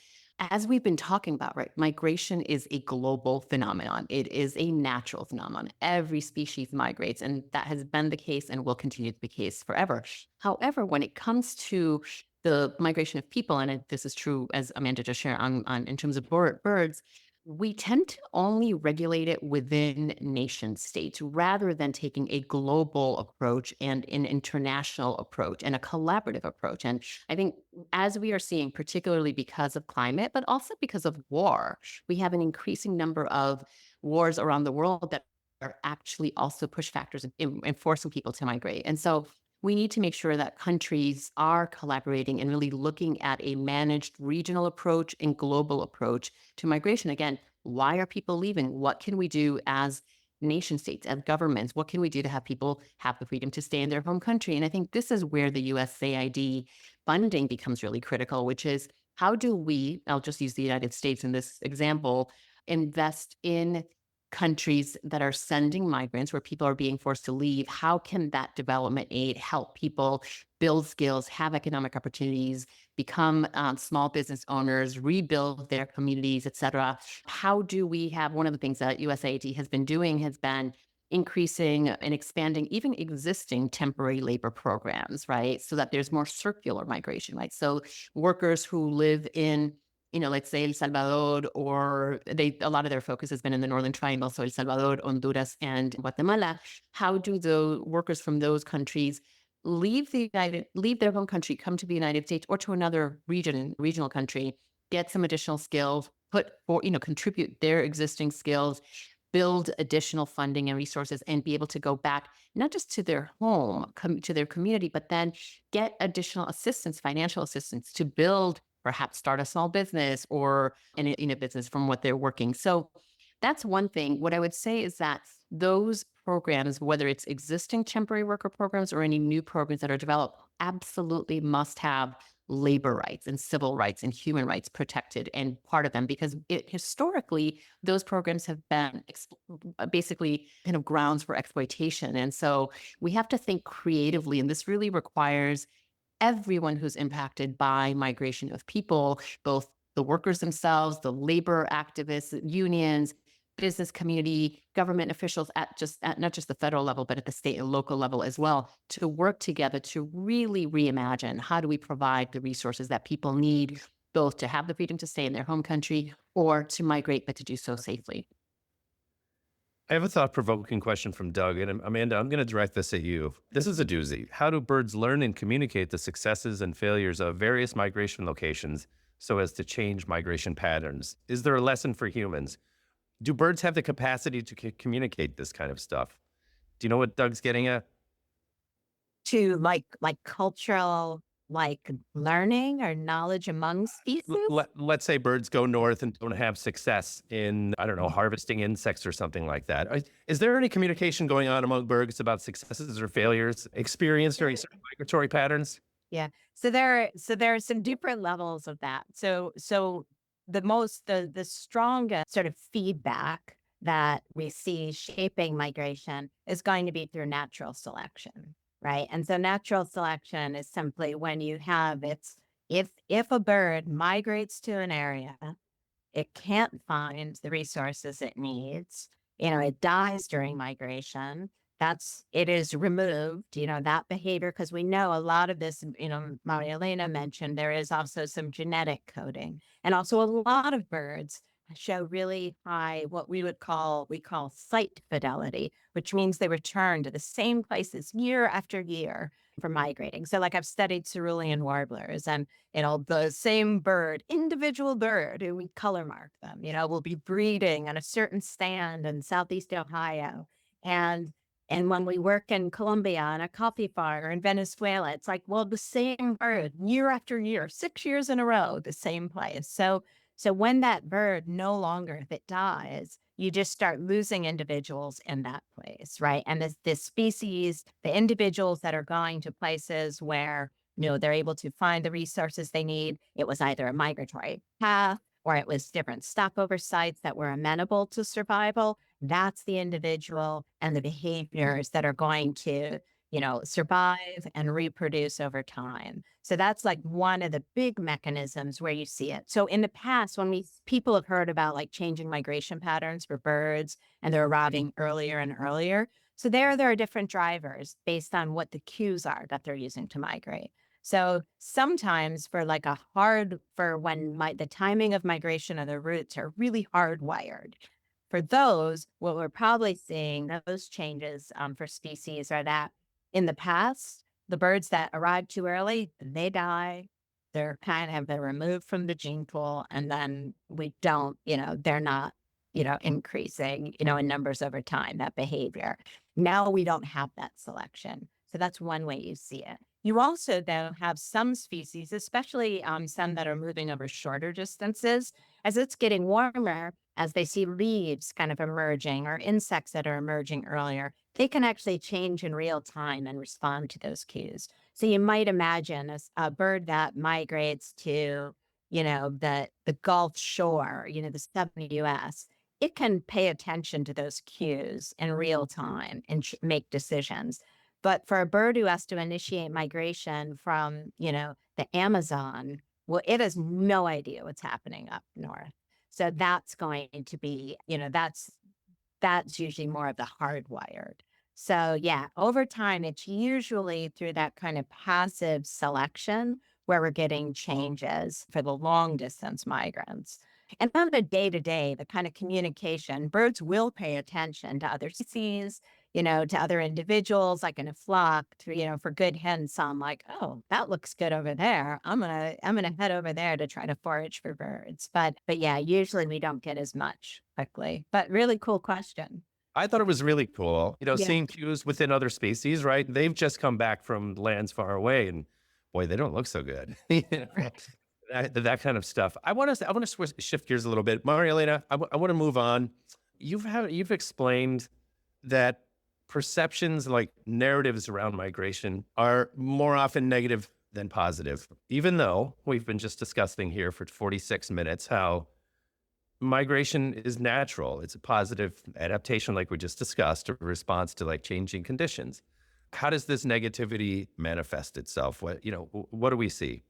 Speaker 2: as we've been talking about, right? Migration is a global phenomenon. It is a natural phenomenon. Every species migrates, and that has been the case and will continue to be the case forever. However, when it comes to the migration of people, and this is true as Amanda just shared on in terms of birds, we tend to only regulate it within nation states rather than taking a global approach and an international approach and a collaborative approach. And I think as we are seeing, particularly because of climate, but also because of war, we have an increasing number of wars around the world that are actually also push factors in forcing people to migrate. And so we need to make sure that countries are collaborating and really looking at a managed regional approach and global approach to migration. Again, why are people leaving? What can we do as nation states, as governments? What can we do to have people have the freedom to stay in their home country? And I think this is where the USAID funding becomes really critical, which is how do we, I'll just use the United States in this example, invest in countries that are sending migrants where people are being forced to leave? How can that development aid help people build skills, have economic opportunities, become small business owners, rebuild their communities, et cetera? How do we have, one of the things that USAID has been doing has been increasing and expanding even existing temporary labor programs, right? So that there's more circular migration, right? So workers who live in, let's say El Salvador, or a lot of their focus has been in the Northern Triangle, so El Salvador, Honduras, and Guatemala. How do the workers from those countries leave their home country, come to the United States or to another regional country, get some additional skills, contribute their existing skills, build additional funding and resources, and be able to go back not just to their home, to their community, but then get additional assistance, financial assistance to build, perhaps start a small business or in a business from what they're working. So that's one thing. What I would say is that those programs, whether it's existing temporary worker programs or any new programs that are developed, absolutely must have labor rights and civil rights and human rights protected and part of them, because historically those programs have been basically kind of grounds for exploitation. And so we have to think creatively, and this really requires everyone who's impacted by migration of people, both the workers themselves, the labor activists, unions, business community, government officials at not just the federal level, but at the state and local level as well, to work together to really reimagine how do we provide the resources that people need, both to have the freedom to stay in their home country or to migrate, but to do so safely.
Speaker 1: I have a thought-provoking question from Doug, and Amanda, I'm going to direct this at you. This is a doozy. How do birds learn and communicate the successes and failures of various migration locations so as to change migration patterns? Is there a lesson for humans? Do birds have the capacity to communicate this kind of stuff? Do you know what Doug's getting at?
Speaker 3: To like cultural, like learning or knowledge among species?
Speaker 1: Let's say birds go north and don't have success in, I don't know, harvesting insects or something like that. Is there any communication going on among birds about successes or failures experienced during certain migratory patterns?
Speaker 3: Yeah. So there are some different levels of that. So the strongest sort of feedback that we see shaping migration is going to be through natural selection, right? And so natural selection is simply when you have if a bird migrates to an area, it can't find the resources it needs. It dies during migration. It is removed, that behavior, because we know a lot of this, Maria Elena mentioned, there is also some genetic coding. And also a lot of birds show really high, what we call site fidelity, which means they return to the same places year after year for migrating. So like I've studied cerulean warblers, and the same bird, individual bird, and we color mark them, will be breeding on a certain stand in Southeast Ohio. And when we work in Colombia on a coffee farm or in Venezuela, it's like, well, the same bird year after year, 6 years in a row, the same place. So when that bird no longer, if it dies, you just start losing individuals in that place, right? And this species, the individuals that are going to places where they're able to find the resources they need. It was either a migratory path or it was different stopover sites that were amenable to survival. That's the individual and the behaviors that are going to, survive and reproduce over time. So that's like one of the big mechanisms where you see it. So in the past, when people have heard about like changing migration patterns for birds and they're arriving earlier and earlier. So there are different drivers based on what the cues are that they're using to migrate. So sometimes for when the timing of migration or the routes are really hardwired. For those, what we're probably seeing, those changes for species are that in the past, the birds that arrive too early, they die. They're kind of been removed from the gene pool, and then we don't, they're not, increasing, in numbers over time, that behavior. Now we don't have that selection. So that's one way you see it. You also, though, have some species, especially some that are moving over shorter distances. As it's getting warmer, as they see leaves kind of emerging or insects that are emerging earlier, they can actually change in real time and respond to those cues. So you might imagine a bird that migrates to, the Gulf Shore, the southern US, it can pay attention to those cues in real time and make decisions. But for a bird who has to initiate migration from, the Amazon, well, it has no idea what's happening up north. So that's going to be, that's usually more of the hardwired. So yeah, over time, it's usually through that kind of passive selection where we're getting changes for the long distance migrants. And on the day to day, the kind of communication, birds will pay attention to other species, to other individuals, like in a flock, for good hens, some like, oh, that looks good over there. I'm gonna head over there to try to forage for birds. But yeah, usually we don't get as much quickly. But really cool question.
Speaker 1: I thought it was really cool,
Speaker 3: Yeah.
Speaker 1: seeing cues within other species, right? They've just come back from lands far away, and boy, they don't look so good. That kind of stuff. I want to shift gears a little bit. Marielena, I want to move on. You've explained that perceptions, like narratives around migration, are more often negative than positive, even though we've been just discussing here for 46 minutes how migration is natural. It's a positive adaptation, like we just discussed, a response to like changing conditions. How does this negativity manifest itself? What do we see?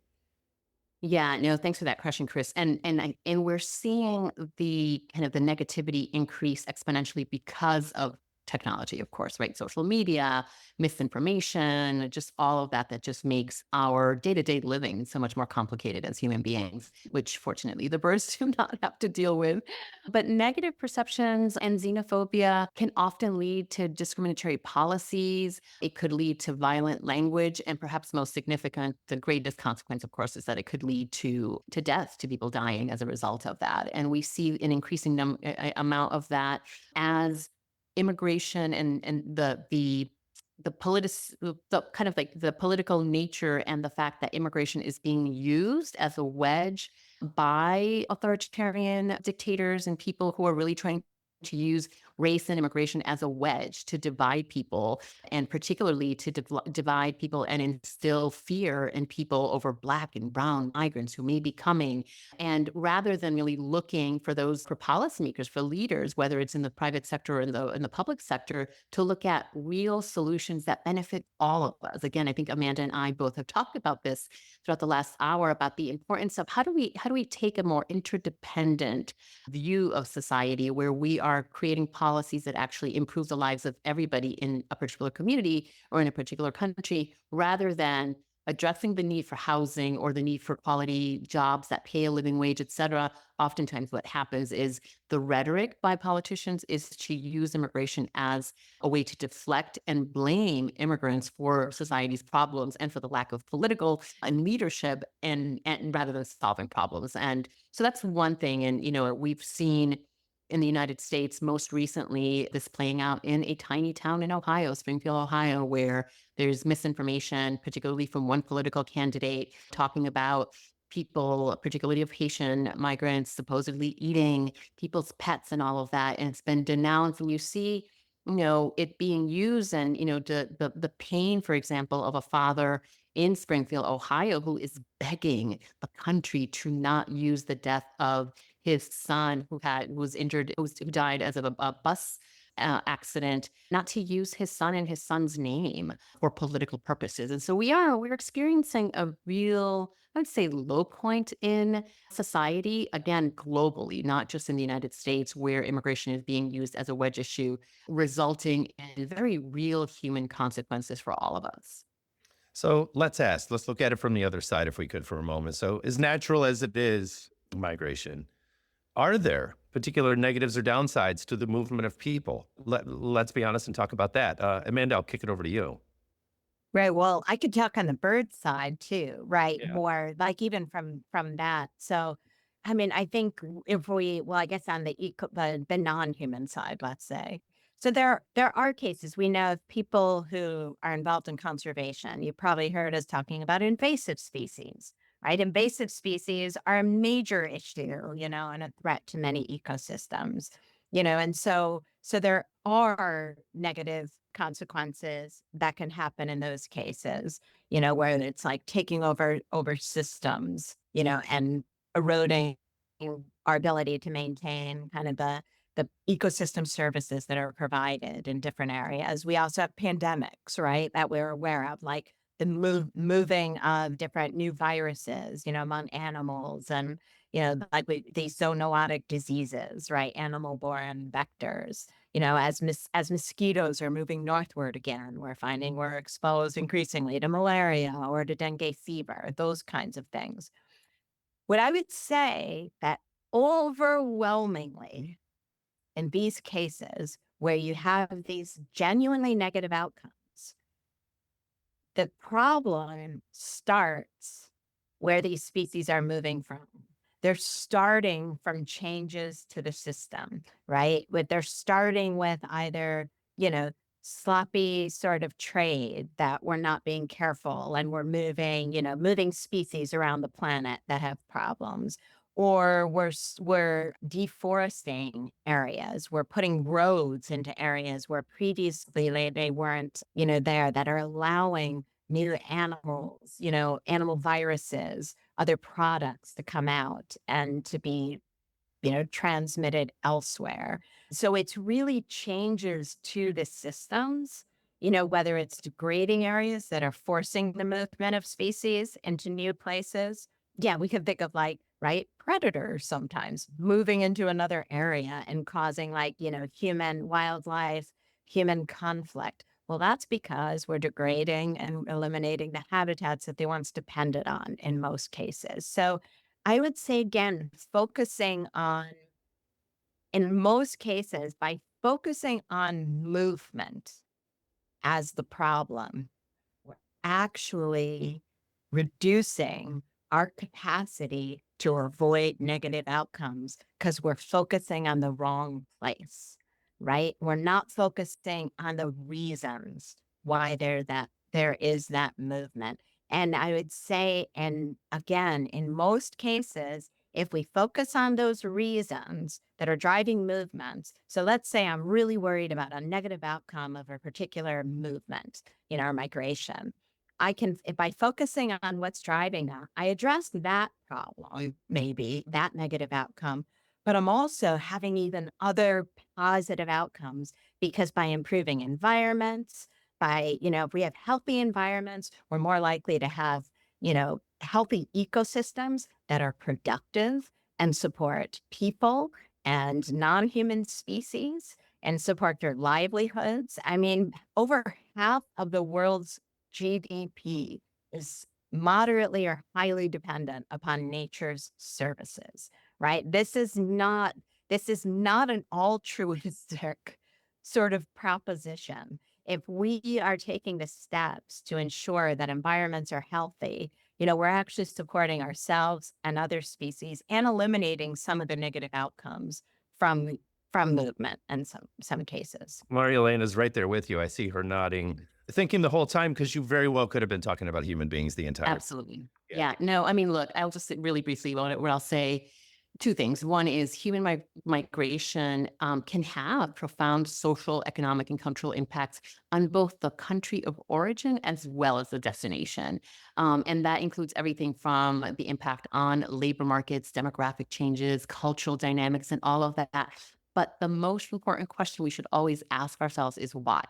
Speaker 2: Yeah, no, thanks for that question, Chris. And we're seeing the kind of the negativity increase exponentially because of technology, of course, right? Social media, misinformation, just all of that just makes our day-to-day living so much more complicated as human beings, which fortunately the birds do not have to deal with. But negative perceptions and xenophobia can often lead to discriminatory policies. It could lead to violent language, and perhaps most significant, the greatest consequence, of course, is that it could lead to death, to people dying as a result of that. And we see an increasing amount of that as immigration and the kind of like the political nature and the fact that immigration is being used as a wedge by authoritarian dictators and people who are really trying to use race and immigration as a wedge to divide people, and particularly to divide people and instill fear in people over Black and brown migrants who may be coming. And rather than really looking for policymakers, for leaders, whether it's in the private sector or in the public sector, to look at real solutions that benefit all of us. Again, I think Amanda and I both have talked about this throughout the last hour, about the importance of how do we take a more interdependent view of society where we are creating policies that actually improve the lives of everybody in a particular community or in a particular country, rather than addressing the need for housing or the need for quality jobs that pay a living wage, et cetera. Oftentimes what happens is the rhetoric by politicians is to use immigration as a way to deflect and blame immigrants for society's problems and for the lack of political and leadership, and rather than solving problems. And so that's one thing. And, we've seen in the United States, most recently, this playing out in a tiny town in Ohio, Springfield, Ohio, where there's misinformation, particularly from one political candidate, talking about people, particularly of Haitian migrants, supposedly eating people's pets and all of that. And it's been denounced. And you see, it being used, and, the pain, for example, of a father in Springfield, Ohio, who is begging the country to not use the death of his son who was injured, who died as of a bus accident, not to use his son and his son's name for political purposes. And so we're experiencing a real, I would say, low point in society, again, globally, not just in the United States, where immigration is being used as a wedge issue, resulting in very real human consequences for all of us.
Speaker 1: So let's look at it from the other side if we could for a moment. So as natural as it is, migration, are there particular negatives or downsides to the movement of people? Let's be honest and talk about that. Amanda, I'll kick it over to you.
Speaker 3: Right. Well, I could talk on the bird side too, right?
Speaker 1: Yeah.
Speaker 3: More like even from that. So, I mean, I think if well, I guess on the non-human side, let's say. So there are cases we know of people who are involved in conservation. You probably heard us talking about invasive species, right? Invasive species are a major issue, and a threat to many ecosystems, and so there are negative consequences that can happen in those cases, where it's like taking over systems, and eroding our ability to maintain kind of the ecosystem services that are provided in different areas. We also have pandemics, right, that we're aware of, like the moving of different new viruses, among animals, and like these zoonotic diseases, right, animal-borne vectors. As mosquitoes are moving northward again, we're finding we're exposed increasingly to malaria or to dengue fever, those kinds of things. What I would say that overwhelmingly in these cases where you have these genuinely negative outcomes, the problem starts where these species are moving from. They're starting from changes to the system, right? They're starting with either, sloppy sort of trade that we're not being careful and we're moving species around the planet that have problems. Or we're deforesting areas. We're putting roads into areas where previously they weren't, there, that are allowing new animals, animal viruses, other products to come out and to be, transmitted elsewhere. So it's really changes to the systems, whether it's degrading areas that are forcing the movement of species into new places. Yeah, we could think of like, right, predators sometimes moving into another area and causing like, human wildlife, human conflict. Well, that's because we're degrading and eliminating the habitats that they once depended on in most cases. So I would say, again, in most cases, by focusing on movement as the problem, we're actually reducing our capacity to avoid negative outcomes because we're focusing on the wrong place, right? We're not focusing on the reasons why there is that movement. And I would say, and again, in most cases, If we focus on those reasons that are driving movements, so let's say I'm really worried about a negative outcome of a particular movement, or migration. I can, by focusing on what's driving that, I address that problem, maybe that negative outcome, but I'm also having even other positive outcomes because by improving environments, if we have healthy environments, we're more likely to have, healthy ecosystems that are productive and support people and non-human species and support their livelihoods. I mean, over half of the world's GDP is moderately or highly dependent upon nature's services, right? This is not an altruistic sort of proposition. If we are taking the steps to ensure that environments are healthy, we're actually supporting ourselves and other species and eliminating some of the negative outcomes from from movement in some cases.
Speaker 1: Maria Elena's right there with you. I see her nodding, thinking the whole time because you very well could have been talking about human beings the entire time.
Speaker 2: Absolutely.
Speaker 1: Yeah.
Speaker 2: Yeah. No, I mean, look, I'll just really briefly on it where I'll say two things. One is human migration can have profound social, economic, and cultural impacts on both the country of origin as well as the destination. And that includes everything from the impact on labor markets, demographic changes, cultural dynamics, and all of that. But the most important question we should always ask ourselves is why?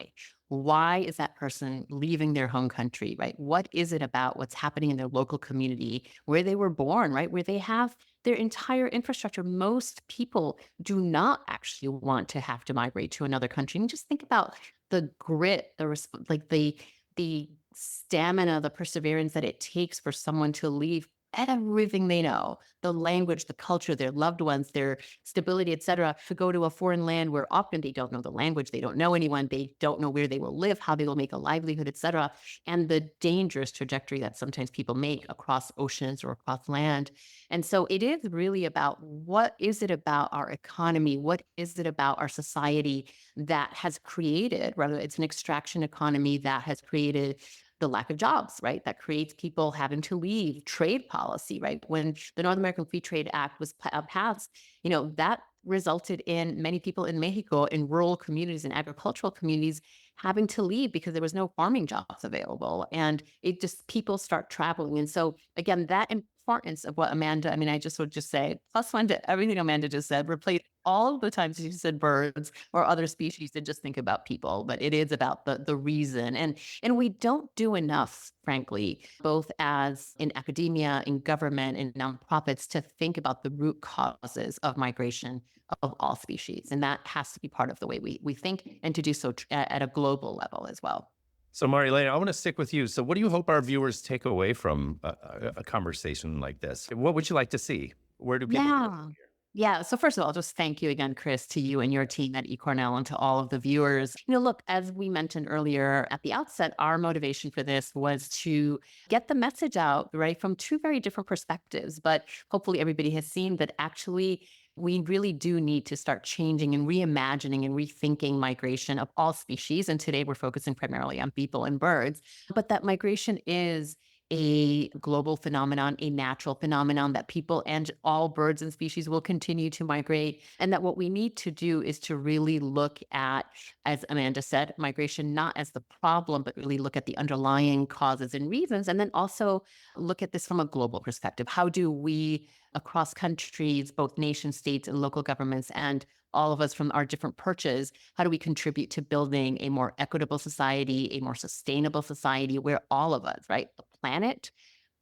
Speaker 2: Why is that person leaving their home country, right? What is it about what's happening in their local community where they were born, right? Where they have their entire infrastructure. Most people do not actually want to have to migrate to another country. And just think about the grit, the stamina, the perseverance that it takes for someone to leave everything they know, the language, the culture, their loved ones, their stability, et cetera, to go to a foreign land where often they don't know the language, they don't know anyone, they don't know where they will live, how they will make a livelihood, et cetera, and the dangerous trajectory that sometimes people make across oceans or across land. And so it is really about what is it about our economy? What is it about our society that has created, whether it's an extraction economy that has created the lack of jobs, right? That creates people having to leave, trade policy, right? When the North American Free Trade Act was passed, that resulted in many people in Mexico, in rural communities and agricultural communities, having to leave because there was no farming jobs available. And it just, people start traveling. And so again, that importance of what Amanda, I mean, I just would just say, plus one to everything Amanda just said, replace all the times she said birds or other species to just think about people, but it is about the reason. And we don't do enough, frankly, both as in academia, in government, in nonprofits, to think about the root causes of migration of all species. And that has to be part of the way we think, and to do so at a global level as well.
Speaker 1: So, Maria Elena, I want to stick with you. So, what do you hope our viewers take away from a conversation like this? What would you like to see? Where do people go
Speaker 2: Yeah.
Speaker 1: from here?
Speaker 2: Yeah. So first of all, just thank you again, Chris, to you and your team at eCornell, and to all of the viewers. Look, as we mentioned earlier at the outset, our motivation for this was to get the message out, right, from two very different perspectives. But hopefully everybody has seen that actually we really do need to start changing and reimagining and rethinking migration of all species. And today we're focusing primarily on people and birds, but that migration is a global phenomenon, a natural phenomenon, that people and all birds and species will continue to migrate. And that what we need to do is to really look at, as Amanda said, migration not as the problem, but really look at the underlying causes and reasons. And then also look at this from a global perspective. How do we, across countries, both nation states and local governments, and all of us from our different perches, how do we contribute to building a more equitable society, a more sustainable society where all of us, right, the planet,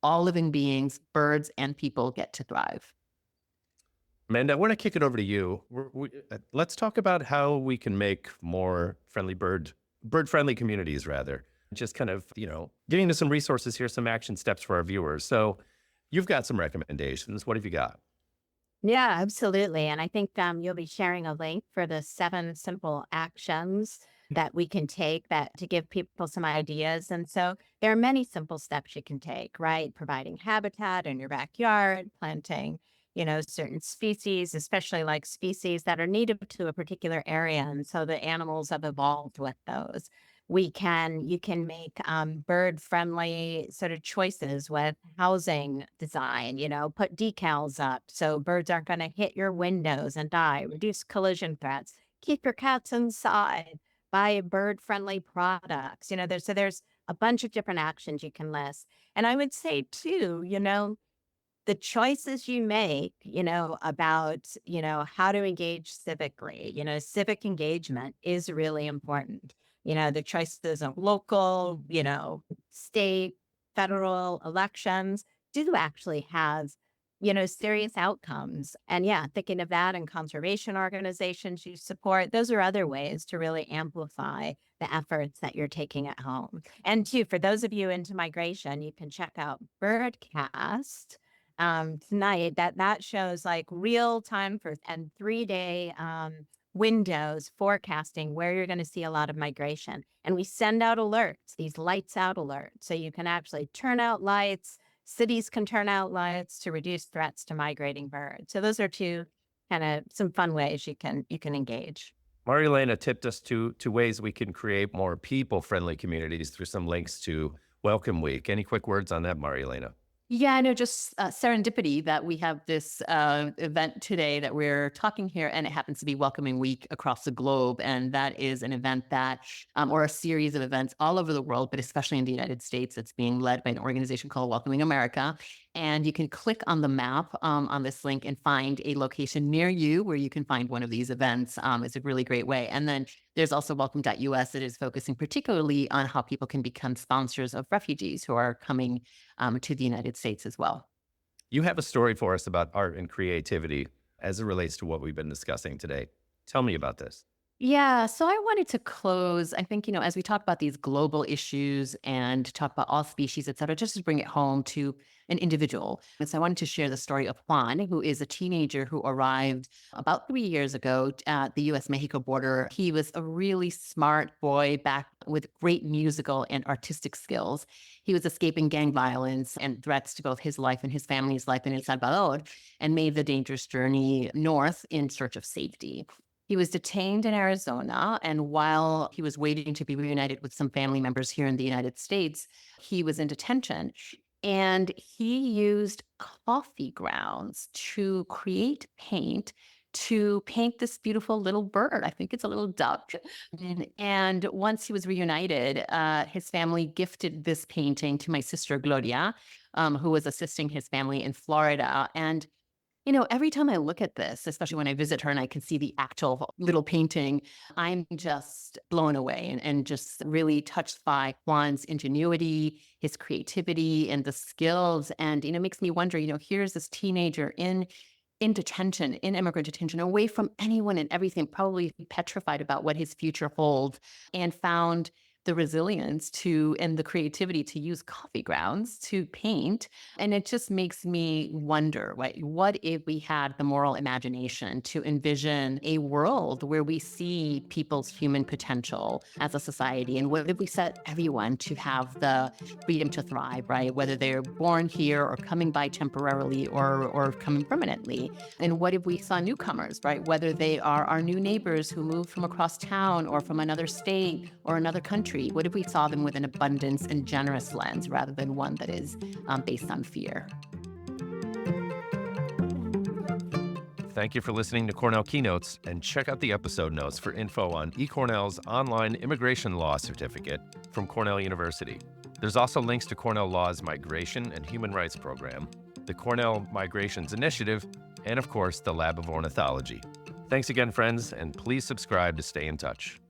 Speaker 2: all living beings, birds and people, get to thrive?
Speaker 1: Amanda, I want to kick it over to you. Let's talk about how we can make more bird-friendly communities, rather. Just kind of, getting to some resources here, some action steps for our viewers. So you've got some recommendations. What have you got?
Speaker 3: Yeah, absolutely. And I think you'll be sharing a link for the 7 simple actions that we can take that to give people some ideas. And so there are many simple steps you can take, right? Providing habitat in your backyard, planting, certain species, especially like species that are native to a particular area. And so the animals have evolved with those. You can make bird friendly sort of choices with housing design, put decals up so birds aren't going to hit your windows and die, reduce collision threats, keep your cats inside, buy bird friendly products. There's a bunch of different actions you can list. And I would say too, the choices you make, about, how to engage civically, civic engagement is really important. The choices of local, state, federal elections do actually have, serious outcomes. And yeah, thinking of that and conservation organizations you support, those are other ways to really amplify the efforts that you're taking at home. And too, for those of you into migration, you can check out Birdcast tonight. That shows like real time for and 3-day windows forecasting where you're going to see a lot of migration. And we send out alerts, these lights out alerts, so you can actually turn out lights. Cities can turn out lights to reduce threats to migrating birds. So those are two kind of some fun ways you can engage.
Speaker 1: Marielena tipped us to ways we can create more people-friendly communities through some links to Welcome Week. Any quick words on that, Marielena?
Speaker 2: Yeah, no, just serendipity that we have this event today that we're talking here, and it happens to be Welcoming Week across the globe. And that is an event that, or a series of events all over the world, but especially in the United States, it's being led by an organization called Welcoming America. And you can click on the map on this link and find a location near you where you can find one of these events. It's a really great way. And then there's also Welcome.us that is focusing particularly on how people can become sponsors of refugees who are coming to the United States as well.
Speaker 1: You have a story for us about art and creativity as it relates to what we've been discussing today. Tell me about this.
Speaker 2: Yeah, so I wanted to close, I think, as we talk about these global issues and talk about all species, et cetera, just to bring it home to an individual. And so I wanted to share the story of Juan, who is a teenager who arrived about 3 years ago at the US-Mexico border. He was a really smart boy back with great musical and artistic skills. He was escaping gang violence and threats to both his life and his family's life in El Salvador, and made the dangerous journey north in search of safety. He was detained in Arizona, and while he was waiting to be reunited with some family members here in the United States, he was in detention. And he used coffee grounds to create paint to paint this beautiful little bird. I think it's a little duck. And once he was reunited, his family gifted this painting to my sister, Gloria, who was assisting his family in Florida. And every time I look at this, especially when I visit her and I can see the actual little painting, I'm just blown away and just really touched by Juan's ingenuity, his creativity, and the skills. And, it makes me wonder, here's this teenager in detention, in immigrant detention, away from anyone and everything, probably petrified about what his future holds, and found the resilience and the creativity to use coffee grounds to paint. And it just makes me wonder, what if we had the moral imagination to envision a world where we see people's human potential as a society? And what if we set everyone to have the freedom to thrive, right? Whether they're born here or coming by temporarily or coming permanently. And what if we saw newcomers, right? Whether they are our new neighbors who moved from across town or from another state or another country. What if we saw them with an abundance and generous lens rather than one that is based on fear?
Speaker 1: Thank you for listening to Cornell Keynotes, and check out the episode notes for info on eCornell's online immigration law certificate from Cornell University. There's also links to Cornell Law's Migration and Human Rights Program, the Cornell Migrations Initiative, and of course, the Lab of Ornithology. Thanks again, friends, and please subscribe to stay in touch.